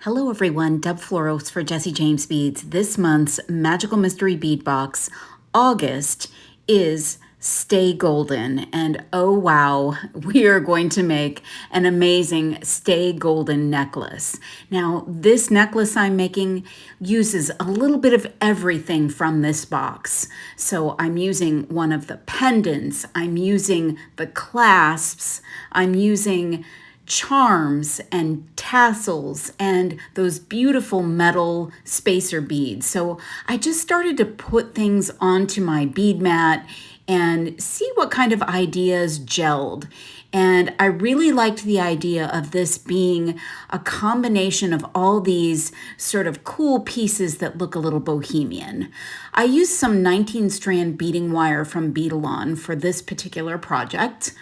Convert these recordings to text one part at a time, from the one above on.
Hello everyone, Deb Floros for Jesse James Beads. This month's Magical Mystery Bead Box, August, is Stay Golden. And oh wow, we are going to make an amazing Stay Golden necklace. Now, this necklace I'm making uses a little bit of everything from this box. So I'm using one of the pendants, I'm using the clasps, I'm using charms and tassels and those beautiful metal spacer beads. So I just started to put things onto my bead mat and see what kind of ideas gelled. And I really liked the idea of this being a combination of all these sort of cool pieces that look a little bohemian. I used some 19-strand beading wire from Beadalon for this particular project.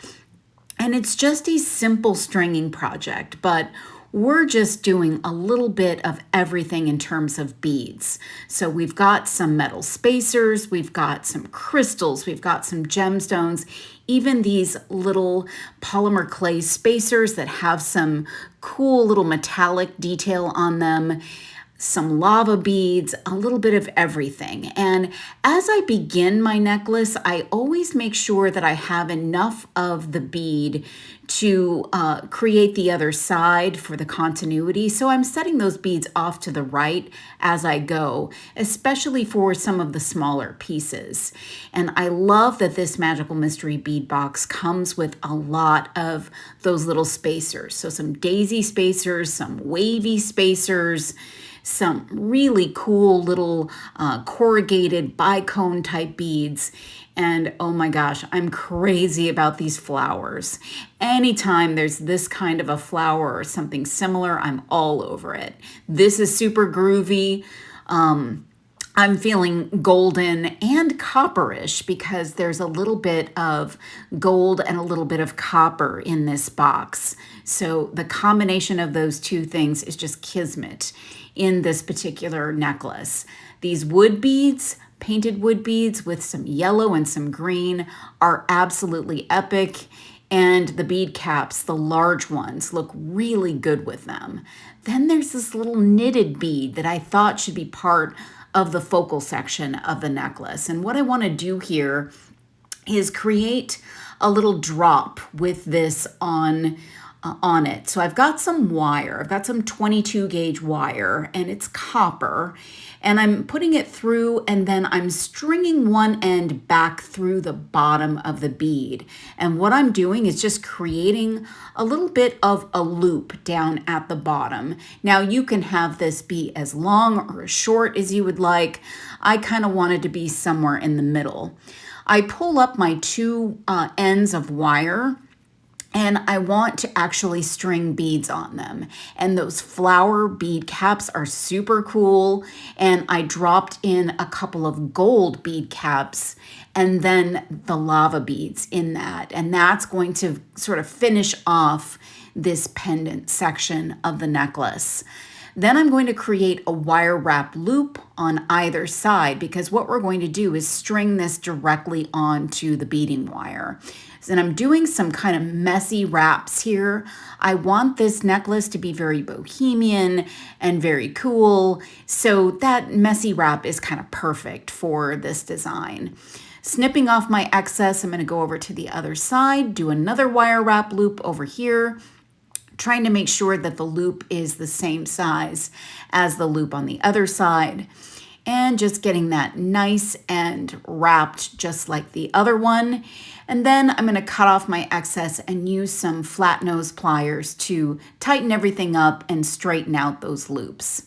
And it's just a simple stringing project, but we're just doing a little bit of everything in terms of beads. So we've got some metal spacers, we've got some crystals, we've got some gemstones, even these little polymer clay spacers that have some cool little metallic detail on them, some lava beads, a little bit of everything. And as I begin my necklace, I always make sure that I have enough of the bead to create the other side for the continuity. So I'm setting those beads off to the right as I go, especially for some of the smaller pieces. And I love that this Magical Mystery Bead Box comes with a lot of those little spacers. So some daisy spacers, some wavy spacers, some really cool little corrugated bicone type beads. And oh my gosh, I'm crazy about these flowers. Anytime there's this kind of a flower or something similar, I'm all over it. This is super groovy. I'm feeling golden and copperish because there's a little bit of gold and a little bit of copper in this box. So the combination of those two things is just kismet in this particular necklace. These wood beads, painted wood beads with some yellow and some green, are absolutely epic. And the bead caps, the large ones, look really good with them. Then there's this little knitted bead that I thought should be part of the focal section of the necklace. And what I want to do here is create a little drop with this on it. So I've got some wire. I've got some 22 gauge wire and it's copper, and I'm putting it through, and then I'm stringing one end back through the bottom of the bead. And what I'm doing is just creating a little bit of a loop down at the bottom. Now you can have this be as long or as short as you would like. I kind of wanted to be somewhere in the middle. I pull up my two ends of wire, and I want to actually string beads on them. And those flower bead caps are super cool. And I dropped in a couple of gold bead caps and then the lava beads in that. And that's going to sort of finish off this pendant section of the necklace. Then I'm going to create a wire wrap loop on either side, because what we're going to do is string this directly onto the beading wire. And I'm doing some kind of messy wraps here. I want this necklace to be very bohemian and very cool. So that messy wrap is kind of perfect for this design. Snipping off my excess, I'm going to go over to the other side, do another wire wrap loop over here, trying to make sure that the loop is the same size as the loop on the other side, and just getting that nice and wrapped just like the other one. And then I'm going to cut off my excess and use some flat nose pliers to tighten everything up and straighten out those loops.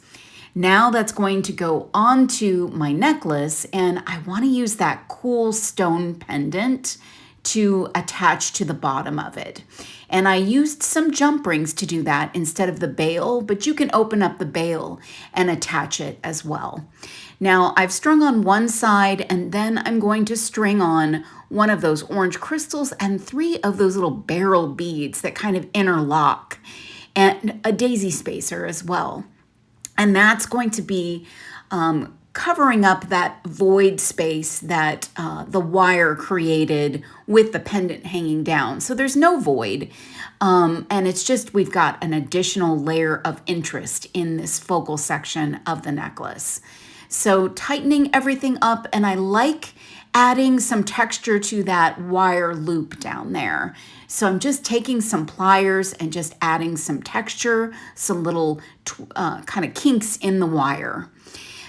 Now that's going to go onto my necklace, and I want to use that cool stone pendant to attach to the bottom of it. And I used some jump rings to do that instead of the bail, but you can open up the bail and attach it as well. Now I've strung on one side, and then I'm going to string on one of those orange crystals and 3 of those little barrel beads that kind of interlock, and a daisy spacer as well. And that's going to be covering up that void space that the wire created with the pendant hanging down. So there's no void. And it's just, we've got an additional layer of interest in this focal section of the necklace. So tightening everything up, and I like adding some texture to that wire loop down there. So I'm just taking some pliers and just adding some texture, some little kind of kinks in the wire.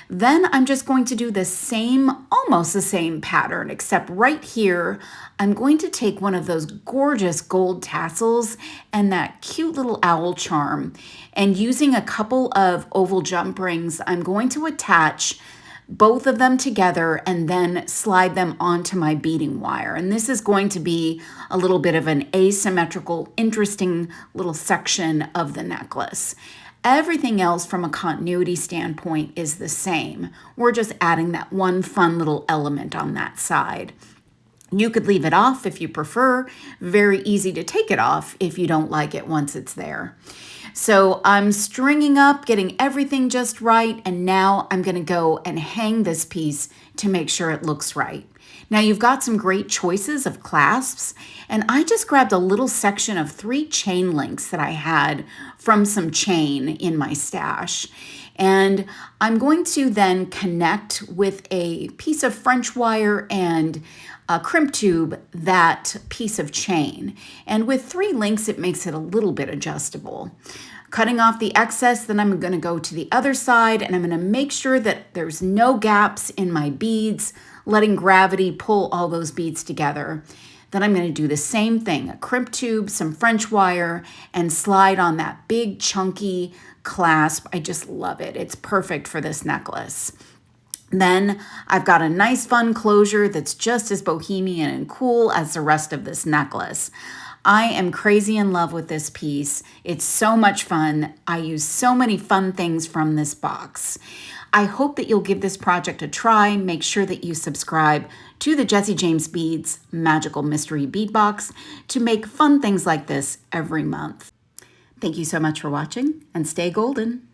Then I'm just going to do the same, almost the same pattern, except right here, I'm going to take one of those gorgeous gold tassels and that cute little owl charm, and using a couple of oval jump rings, I'm going to attach both of them together and then slide them onto my beading wire. And this is going to be a little bit of an asymmetrical, interesting little section of the necklace. Everything else from a continuity standpoint is the same. We're just adding that one fun little element on that side. You could leave it off if you prefer. Very easy to take it off if you don't like it once it's there. So I'm stringing up, getting everything just right, and now I'm gonna go and hang this piece to make sure it looks right. Now you've got some great choices of clasps, and I just grabbed a little section of 3 chain links that I had from some chain in my stash. And I'm going to then connect with a piece of French wire and a crimp tube that piece of chain. And with 3 links, it makes it a little bit adjustable. Cutting off the excess, then I'm going to go to the other side and I'm going to make sure that there's no gaps in my beads, letting gravity pull all those beads together. Then I'm going to do the same thing, a crimp tube, some French wire, and slide on that big chunky clasp. I just love it. It's perfect for this necklace. Then I've got a nice fun closure that's just as bohemian and cool as the rest of this necklace. I am crazy in love with this piece. It's so much fun. I use so many fun things from this box. I hope that you'll give this project a try. Make sure that you subscribe to the Jessie James Beads Magical Mystery Bead Box to make fun things like this every month. Thank you so much for watching, and stay golden.